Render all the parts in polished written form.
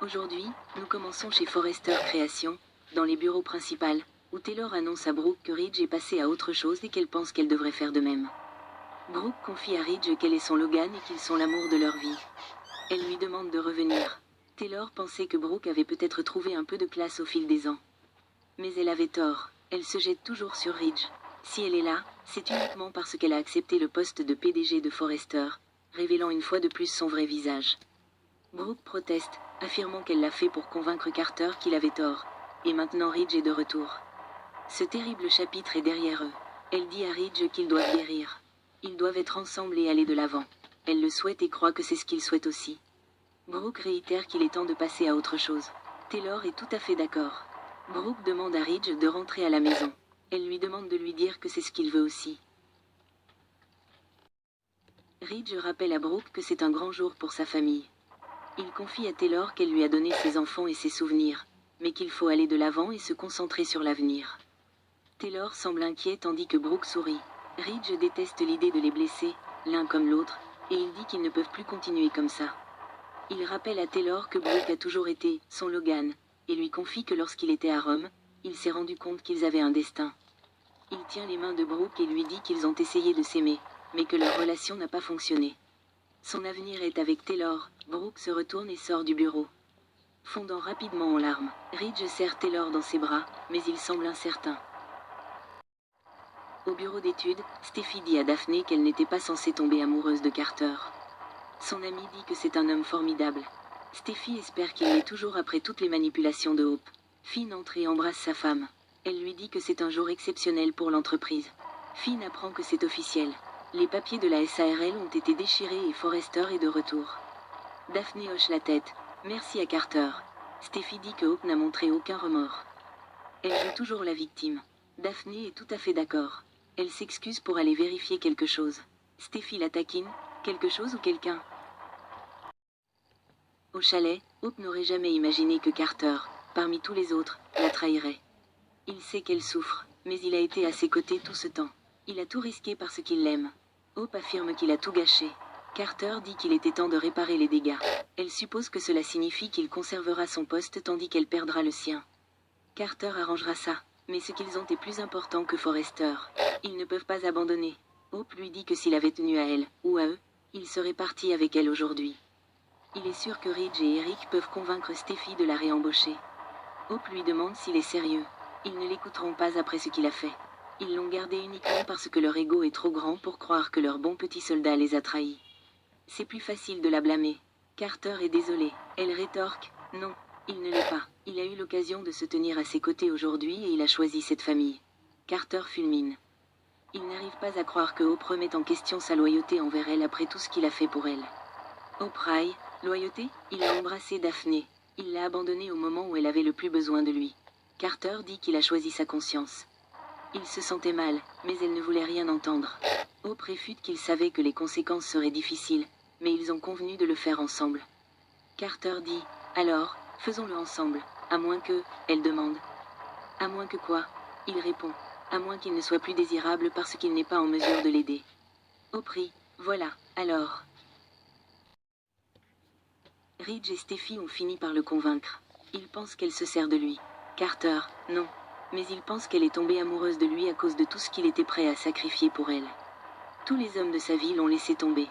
Aujourd'hui, nous commençons chez Forrester Création, dans les bureaux principaux, où Taylor annonce à Brooke que Ridge est passé à autre chose et qu'elle pense qu'elle devrait faire de même. Brooke confie à Ridge qu'elle est son Logan et qu'ils sont l'amour de leur vie. Elle lui demande de revenir. Taylor pensait que Brooke avait peut-être trouvé un peu de classe au fil des ans. Mais elle avait tort, elle se jette toujours sur Ridge. Si elle est là, c'est uniquement parce qu'elle a accepté le poste de PDG de Forrester, révélant une fois de plus son vrai visage. Brooke proteste, affirmant qu'elle l'a fait pour convaincre Carter qu'il avait tort. Et maintenant Ridge est de retour. Ce terrible chapitre est derrière eux. Elle dit à Ridge qu'ils doivent guérir. Ils doivent être ensemble et aller de l'avant. Elle le souhaite et croit que c'est ce qu'il souhaite aussi. Brooke réitère qu'il est temps de passer à autre chose. Taylor est tout à fait d'accord. Brooke demande à Ridge de rentrer à la maison. Elle lui demande de lui dire que c'est ce qu'il veut aussi. Ridge rappelle à Brooke que c'est un grand jour pour sa famille. Il confie à Taylor qu'elle lui a donné ses enfants et ses souvenirs, mais qu'il faut aller de l'avant et se concentrer sur l'avenir. Taylor semble inquiet tandis que Brooke sourit. Ridge déteste l'idée de les blesser, l'un comme l'autre, et il dit qu'ils ne peuvent plus continuer comme ça. Il rappelle à Taylor que Brooke a toujours été son Logan, et lui confie que lorsqu'il était à Rome, il s'est rendu compte qu'ils avaient un destin. Il tient les mains de Brooke et lui dit qu'ils ont essayé de s'aimer, mais que leur relation n'a pas fonctionné. Son avenir est avec Taylor. Brooke se retourne et sort du bureau. Fondant rapidement en larmes, Ridge serre Taylor dans ses bras, mais il semble incertain. Au bureau d'études, Steffi dit à Daphné qu'elle n'était pas censée tomber amoureuse de Carter. Son amie dit que c'est un homme formidable. Steffi espère qu'il l'est toujours après toutes les manipulations de Hope. Finn entre et embrasse sa femme. Elle lui dit que c'est un jour exceptionnel pour l'entreprise. Finn apprend que c'est officiel. Les papiers de la SARL ont été déchirés et Forrester est de retour. Daphné hoche la tête. Merci à Carter. Steffi dit que Hope n'a montré aucun remords. Elle joue toujours la victime. Daphné est tout à fait d'accord. Elle s'excuse pour aller vérifier quelque chose. Steffi la taquine. Quelque chose ou quelqu'un? Au chalet, Hope n'aurait jamais imaginé que Carter, parmi tous les autres, la trahirait. Il sait qu'elle souffre, mais il a été à ses côtés tout ce temps. Il a tout risqué parce qu'il l'aime. Hope affirme qu'il a tout gâché. Carter dit qu'il était temps de réparer les dégâts. Elle suppose que cela signifie qu'il conservera son poste tandis qu'elle perdra le sien. Carter arrangera ça, mais ce qu'ils ont est plus important que Forrester. Ils ne peuvent pas abandonner. Hope lui dit que s'il avait tenu à elle, ou à eux, il serait parti avec elle aujourd'hui. Il est sûr que Ridge et Eric peuvent convaincre Steffi de la réembaucher. Hope lui demande s'il est sérieux. Ils ne l'écouteront pas après ce qu'il a fait. Ils l'ont gardé uniquement parce que leur ego est trop grand pour croire que leur bon petit soldat les a trahis. C'est plus facile de la blâmer. Carter est désolé. Elle rétorque, non, il ne l'est pas. Il a eu l'occasion de se tenir à ses côtés aujourd'hui et il a choisi cette famille. Carter fulmine. Il n'arrive pas à croire que Hope remette en question sa loyauté envers elle après tout ce qu'il a fait pour elle. Hope raille, loyauté? Il a embrassé Daphné. Il l'a abandonnée au moment où elle avait le plus besoin de lui. Carter dit qu'il a choisi sa conscience. Il se sentait mal, mais elle ne voulait rien entendre. Hope réfute qu'il savait que les conséquences seraient difficiles, mais ils ont convenu de le faire ensemble. Carter dit, alors, faisons-le ensemble, à moins que, elle demande. À moins que quoi? Il répond, à moins qu'il ne soit plus désirable parce qu'il n'est pas en mesure de l'aider. Hope rit, voilà, alors. Ridge et Steffi ont fini par le convaincre. Il pense qu'elle se sert de lui. Carter, non. Mais il pense qu'elle est tombée amoureuse de lui à cause de tout ce qu'il était prêt à sacrifier pour elle. Tous les hommes de sa vie l'ont laissé tomber.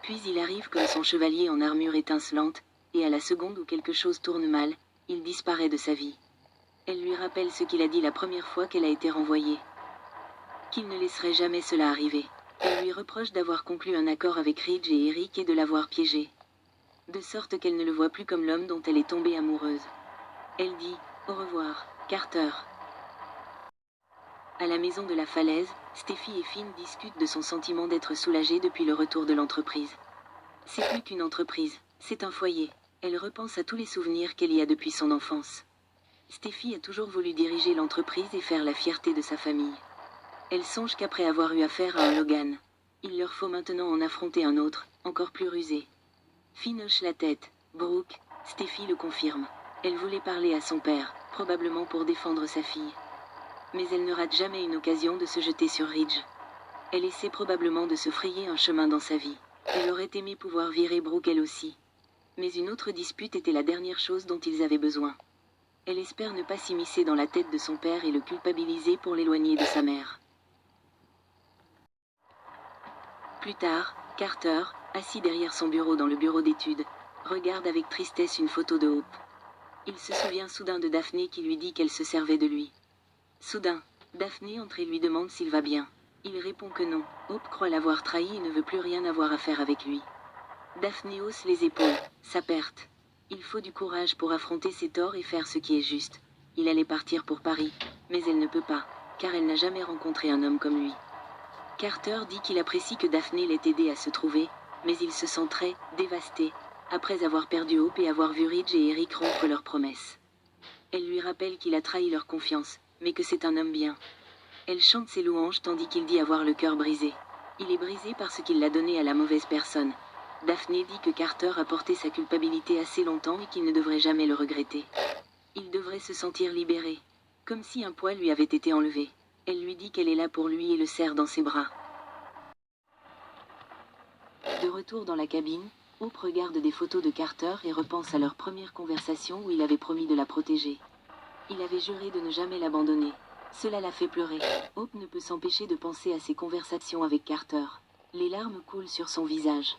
Puis il arrive comme son chevalier en armure étincelante, et à la seconde où quelque chose tourne mal, il disparaît de sa vie. Elle lui rappelle ce qu'il a dit la première fois qu'elle a été renvoyée. Qu'il ne laisserait jamais cela arriver. Elle lui reproche d'avoir conclu un accord avec Ridge et Eric et de l'avoir piégé. De sorte qu'elle ne le voit plus comme l'homme dont elle est tombée amoureuse. Elle dit, au revoir, Carter. À la maison de la falaise, Steffi et Finn discutent de son sentiment d'être soulagée depuis le retour de l'entreprise. C'est plus qu'une entreprise, c'est un foyer. Elle repense à tous les souvenirs qu'elle y a depuis son enfance. Steffi a toujours voulu diriger l'entreprise et faire la fierté de sa famille. Elle songe qu'après avoir eu affaire à un Logan, il leur faut maintenant en affronter un autre, encore plus rusé. Finn hoche la tête. Brooke, Steffi le confirme. Elle voulait parler à son père, probablement pour défendre sa fille. Mais elle ne rate jamais une occasion de se jeter sur Ridge. Elle essaie probablement de se frayer un chemin dans sa vie. Elle aurait aimé pouvoir virer Brooke elle aussi. Mais une autre dispute était la dernière chose dont ils avaient besoin. Elle espère ne pas s'immiscer dans la tête de son père et le culpabiliser pour l'éloigner de sa mère. Plus tard, Carter, assis derrière son bureau dans le bureau d'études, regarde avec tristesse une photo de Hope. Il se souvient soudain de Daphné qui lui dit qu'elle se servait de lui. Soudain, Daphné entre et lui demande s'il va bien. Il répond que non. Hope croit l'avoir trahi et ne veut plus rien avoir à faire avec lui. Daphné hausse les épaules, sa perte. Il faut du courage pour affronter ses torts et faire ce qui est juste. Il allait partir pour Paris, mais elle ne peut pas, car elle n'a jamais rencontré un homme comme lui. Carter dit qu'il apprécie que Daphné l'ait aidé à se trouver, mais il se sent très dévasté, après avoir perdu Hope et avoir vu Ridge et Eric rompre leurs promesses. Elle lui rappelle qu'il a trahi leur confiance, mais que c'est un homme bien. Elle chante ses louanges tandis qu'il dit avoir le cœur brisé. Il est brisé parce qu'il l'a donné à la mauvaise personne. Daphné dit que Carter a porté sa culpabilité assez longtemps et qu'il ne devrait jamais le regretter. Il devrait se sentir libéré, comme si un poids lui avait été enlevé. Elle lui dit qu'elle est là pour lui et le serre dans ses bras. De retour dans la cabine, Hope regarde des photos de Carter et repense à leur première conversation où il avait promis de la protéger. Il avait juré de ne jamais l'abandonner. Cela la fait pleurer. Hope ne peut s'empêcher de penser à ses conversations avec Carter. Les larmes coulent sur son visage.